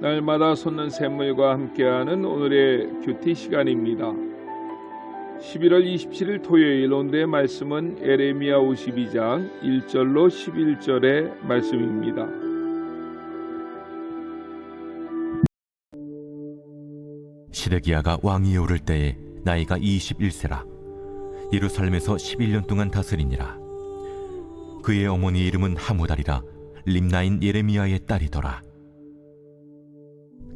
날마다 솟는 샘물과 함께하는 오늘의 큐티 시간입니다. 11월 27일 토요일 오늘의 말씀은 에레미야 52장 1절로 11절의 말씀입니다. 시드기야가 왕위에 오를 때에 나이가 21세라. 예루살렘에서 11년 동안 다스리니라. 그의 어머니 이름은 하무달이라 림나인 예레미야의 딸이더라.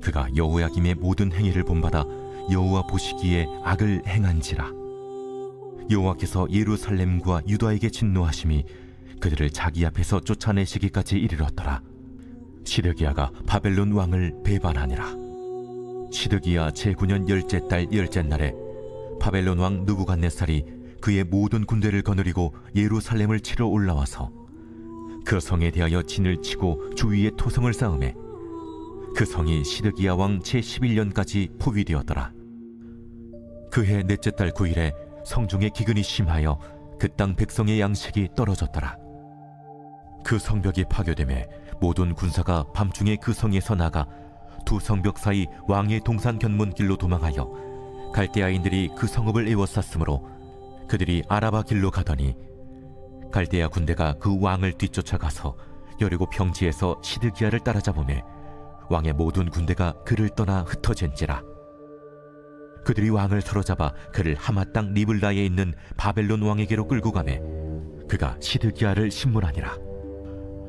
그가 여호야김의 모든 행위를 본받아 여호와 보시기에 악을 행한지라. 여호와께서 예루살렘과 유다에게 진노하심이 그들을 자기 앞에서 쫓아내시기까지 이르렀더라. 시드기야가 바벨론 왕을 배반하니라. 시드기야 제9년 열째 달 열째 날에 바벨론 왕 느부갓네살이 그의 모든 군대를 거느리고 예루살렘을 치러 올라와서 그 성에 대하여 진을 치고 주위에 토성을 쌓음에 그 성이 시드기야 왕 제11년까지 포위되었더라. 그해 넷째 달 9일에 성중에 기근이 심하여 그 땅 백성의 양식이 떨어졌더라. 그 성벽이 파괴되매 모든 군사가 밤중에 그 성에서 나가 두 성벽 사이 왕의 동산 견문길로 도망하여 갈대아인들이 그 성읍을 에워쌌으므로 그들이 아라바 길로 가더니 갈대아 군대가 그 왕을 뒤쫓아가서 여리고 평지에서 시드기야를 따라잡으매 왕의 모든 군대가 그를 떠나 흩어진지라. 그들이 왕을 사로잡아 그를 하마 땅 리블라에 있는 바벨론 왕에게로 끌고 가매 그가 시드기야를 신문하니라.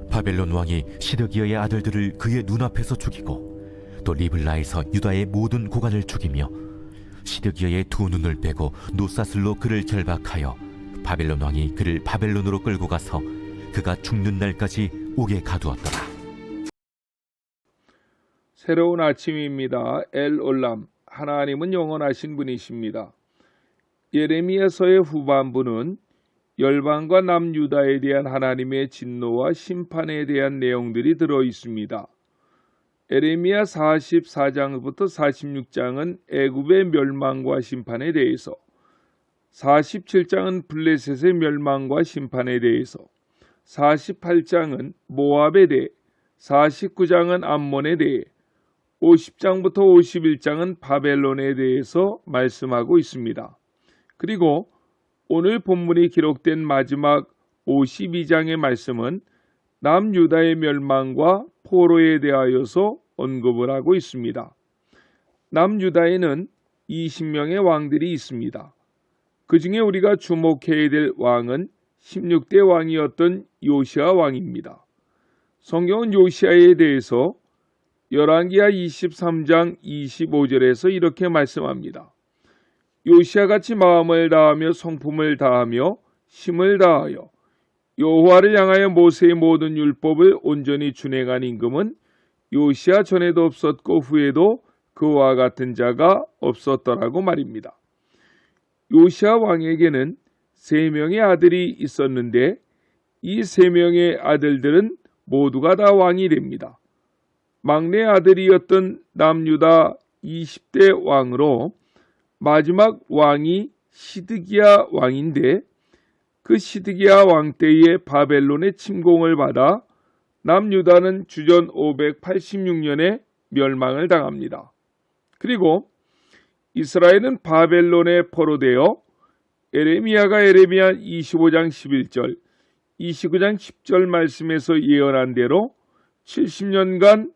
바벨론 왕이 시드기야의 아들들을 그의 눈앞에서 죽이고 또 리블라에서 유다의 모든 고관을 죽이며 시드기야의 두 눈을 빼고 노사슬로 그를 결박하여 바벨론 왕이 그를 바벨론으로 끌고 가서 그가 죽는 날까지 옥에 가두었더라. 새로운 아침입니다. 엘 올람, 하나님은 영원하신 분이십니다. 예레미야서의 후반부는 열방과 남유다에 대한 하나님의 진노와 심판에 대한 내용들이 들어 있습니다. 에레미야 44장부터 46장은 애굽의 멸망과 심판에 대해서, 47장은 블레셋의 멸망과 심판에 대해서, 48장은 모압에 대해, 49장은 암몬에 대해, 50장부터 51장은 바벨론에 대해서 말씀하고 있습니다. 그리고 오늘 본문이 기록된 마지막 52장의 말씀은 남유다의 멸망과 포로에 대하여서 언급을 하고 있습니다. 남유다에는 20명의 왕들이 있습니다. 그 중에 우리가 주목해야 될 왕은 16대 왕이었던 요시아 왕입니다. 성경은 요시아에 대해서 열왕기하 23장 25절에서 이렇게 말씀합니다. 요시아같이 마음을 다하며 성품을 다하며 힘을 다하여 여호와를 향하여 모세의 모든 율법을 온전히 준행한 임금은 요시아 전에도 없었고 후에도 그와 같은 자가 없었더라고 말입니다. 요시아 왕에게는 3명의 아들이 있었는데 이 3명의 아들들은 모두가 다 왕이 됩니다. 막내 아들이었던 남유다 20대 왕으로 마지막 왕이 시드기야 왕인데 그 시드기야 왕 때에 바벨론의 침공을 받아 남유다는 주전 586년에 멸망을 당합니다. 그리고 이스라엘은 바벨론에 포로되어 에레미야가 에레미야 25장 11절, 29장 10절 말씀에서 예언한 대로 70년간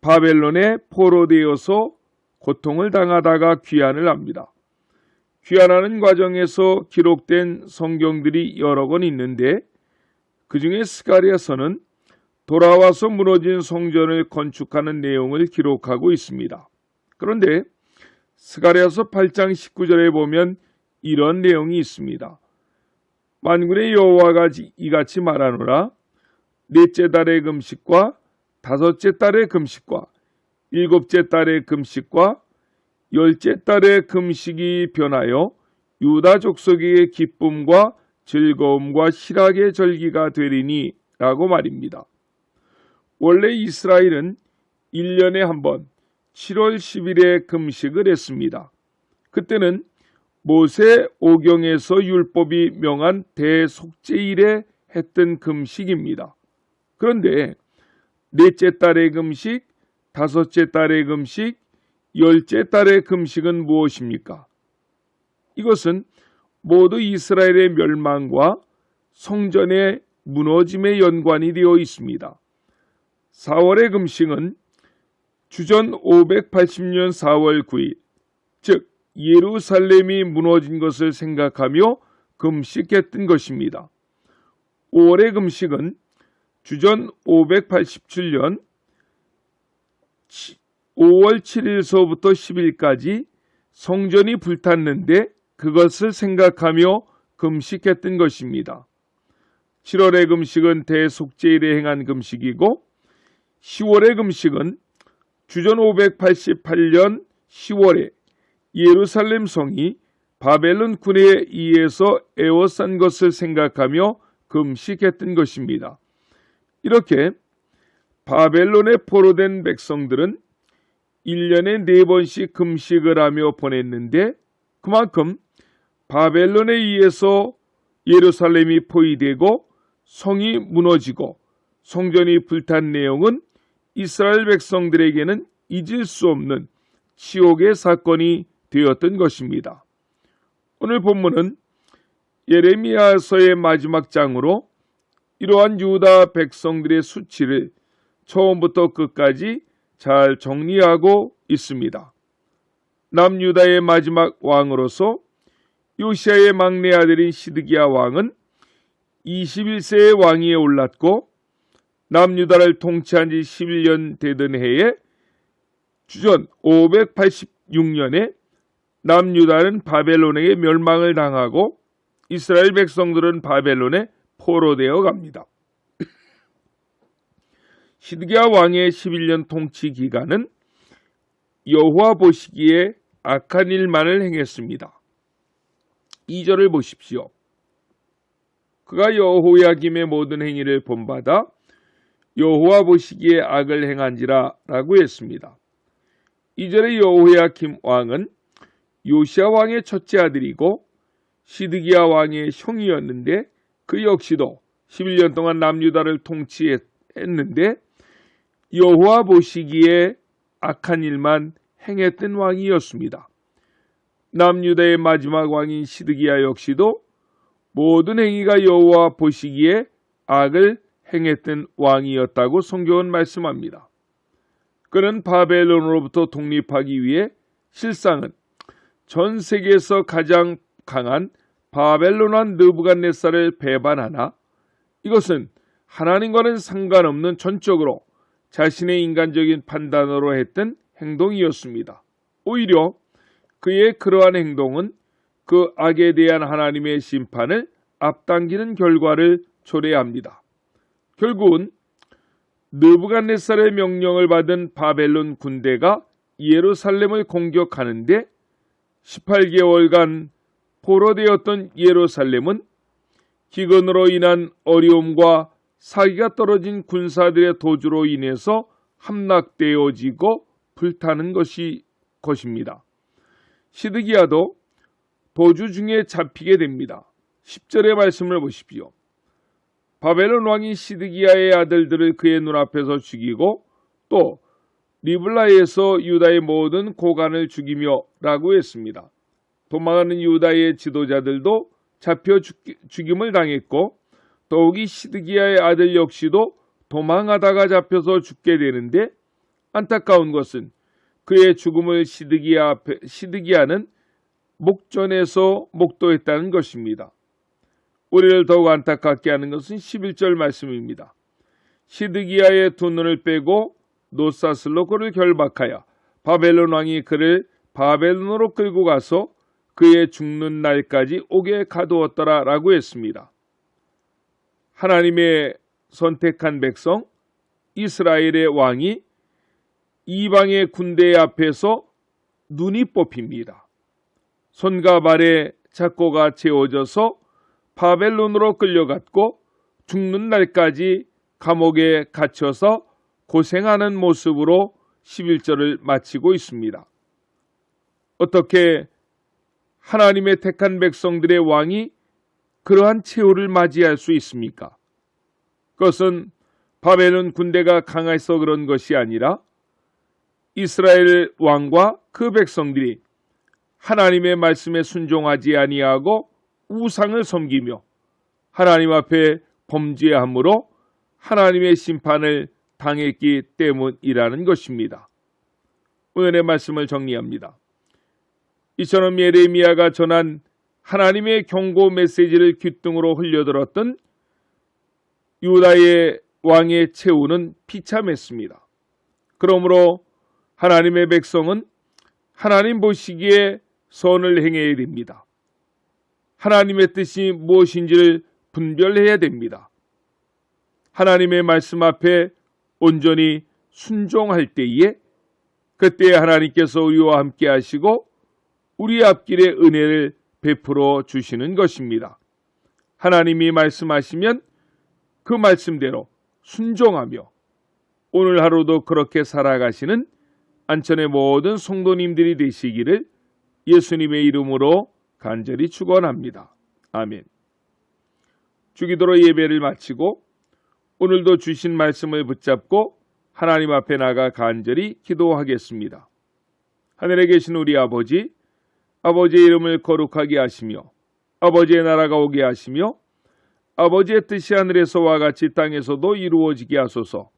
바벨론에 포로되어서 고통을 당하다가 귀환을 합니다. 귀환하는 과정에서 기록된 성경들이 여러 권 있는데 그 중에 스가랴서는 돌아와서 무너진 성전을 건축하는 내용을 기록하고 있습니다. 그런데 스가랴서 8장 19절에 보면 이런 내용이 있습니다. 만군의 여호와가 이같이 말하노라. 넷째 달의 금식과 다섯째 달의 금식과 일곱째 달의 금식과 열째 달의 금식이 변하여 유다 족속의 기쁨과 즐거움과 희락의 절기가 되리니 라고 말입니다. 원래 이스라엘은 1년에 한 번 7월 10일에 금식을 했습니다. 그때는 모세 오경에서 율법이 명한 대속죄일에 했던 금식입니다. 그런데 넷째 달의 금식, 다섯째 달의 금식, 열째 달의 금식은 무엇입니까? 이것은 모두 이스라엘의 멸망과 성전의 무너짐에 연관이 되어 있습니다. 4월의 금식은 주전 580년 4월 9일, 즉 예루살렘이 무너진 것을 생각하며 금식했던 것입니다. 5월의 금식은 주전 587년 5월 7일서부터 10일까지 성전이 불탔는데 그것을 생각하며 금식했던 것입니다. 7월의 금식은 대속죄일에 행한 금식이고 10월의 금식은 주전 588년 10월에 예루살렘 성이 바벨론 군에 의해서 에워싼 것을 생각하며 금식했던 것입니다. 이렇게 바벨론에 포로된 백성들은 1년에 4번씩 금식을 하며 보냈는데 그만큼 바벨론에 의해서 예루살렘이 포위되고 성이 무너지고 성전이 불탄 내용은 이스라엘 백성들에게는 잊을 수 없는 치욕의 사건이 되었던 것입니다. 오늘 본문은 예레미야서의 마지막 장으로 이러한 유다 백성들의 수치를 처음부터 끝까지 잘 정리하고 있습니다. 남유다의 마지막 왕으로서 요시야의 막내 아들인 시드기야 왕은 21세의 왕위에 올랐고 남유다를 통치한 지 11년 되던 해에 주전 586년에 남유다는 바벨론에게 멸망을 당하고 이스라엘 백성들은 바벨론에 포로되어 갑니다. 시드기야 왕의 11년 통치 기간은 여호와 보시기에 악한 일만을 행했습니다. 2절을 보십시오. 그가 여호야김의 모든 행위를 본받아 여호와 보시기에 악을 행한지라 라고 했습니다. 2절의 여호야김 왕은 요시야 왕의 첫째 아들이고 시드기야 왕의 형이었는데 그 역시도 11년 동안 남유다를 통치했는데 여호와 보시기에 악한 일만 행했던 왕이었습니다. 남유다의 마지막 왕인 시드기야 역시도 모든 행위가 여호와 보시기에 악을 행했던 왕이었다고 성경은 말씀합니다. 그는 바벨론으로부터 독립하기 위해 실상은 전 세계에서 가장 강한 바벨론왕 느부갓네살을 배반하나 이것은 하나님과는 상관없는 전적으로 자신의 인간적인 판단으로 했던 행동이었습니다. 오히려 그의 그러한 행동은 그 악에 대한 하나님의 심판을 앞당기는 결과를 초래합니다. 결국은 느부갓네살의 명령을 받은 바벨론 군대가 예루살렘을 공격하는데 18개월간 포로되었던 예루살렘은 기근으로 인한 어려움과 사기가 떨어진 군사들의 도주로 인해서 함락되어지고 불타는 것입니다. 시드기야도 도주 중에 잡히게 됩니다. 10절의 말씀을 보십시오. 바벨론 왕이 시드기야의 아들들을 그의 눈앞에서 죽이고 또 리블라에서 유다의 모든 고관을 죽이며 라고 했습니다. 도망하는 유다의 지도자들도 잡혀 죽임을 당했고 더욱이 시드기야의 아들 역시도 도망하다가 잡혀서 죽게 되는데 안타까운 것은 그의 죽음을 시드기야는 목전에서 목도했다는 것입니다. 우리를 더욱 안타깝게 하는 것은 11절 말씀입니다. 시드기야의 두 눈을 빼고 노사슬로 그를 결박하여 바벨론 왕이 그를 바벨론으로 끌고 가서 그의 죽는 날까지 옥에 가두었더라 라고 했습니다. 하나님의 선택한 백성 이스라엘의 왕이 이방의 군대 앞에서 눈이 뽑힙니다. 손과 발에 작고가 채워져서 바벨론으로 끌려갔고 죽는 날까지 감옥에 갇혀서 고생하는 모습으로 11절을 마치고 있습니다. 어떻게 하나님의 택한 백성들의 왕이 그러한 최후를 맞이할 수 있습니까? 그것은 바벨론 군대가 강해서 그런 것이 아니라 이스라엘 왕과 그 백성들이 하나님의 말씀에 순종하지 아니하고 우상을 섬기며 하나님 앞에 범죄함으로 하나님의 심판을 당했기 때문이라는 것입니다. 오늘의 말씀을 정리합니다. 이처럼 예레미야가 전한 하나님의 경고 메시지를 귓등으로 흘려들었던 유다의 왕의 최후는 비참했습니다. 그러므로 하나님의 백성은 하나님 보시기에 선을 행해야 됩니다. 하나님의 뜻이 무엇인지를 분별해야 됩니다. 하나님의 말씀 앞에 온전히 순종할 때에 그때 하나님께서 우리와 함께 하시고 우리 앞길에 은혜를 베풀어 주시는 것입니다. 하나님이 말씀하시면 그 말씀대로 순종하며 오늘 하루도 그렇게 살아가시는 안천의 모든 성도님들이 되시기를 예수님의 이름으로 간절히 축원합니다. 아멘. 주기도로 예배를 마치고 오늘도 주신 말씀을 붙잡고 하나님 앞에 나가 간절히 기도하겠습니다. 하늘에 계신 우리 아버지, 아버지의 이름을 거룩하게 하시며 아버지의 나라가 오게 하시며 아버지의 뜻이 하늘에서와 같이 땅에서도 이루어지게 하소서.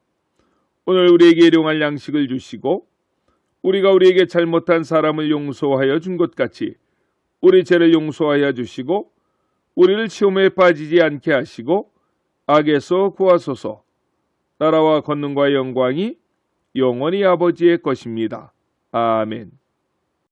오늘 우리에게 일용할 양식을 주시고 우리가 우리에게 잘못한 사람을 용서하여 준 것 같이 우리 죄를 용서하여 주시고 우리를 시험에 빠지지 않게 하시고 악에서 구하소서. 나라와 권능과 영광이 영원히 아버지의 것입니다. 아멘.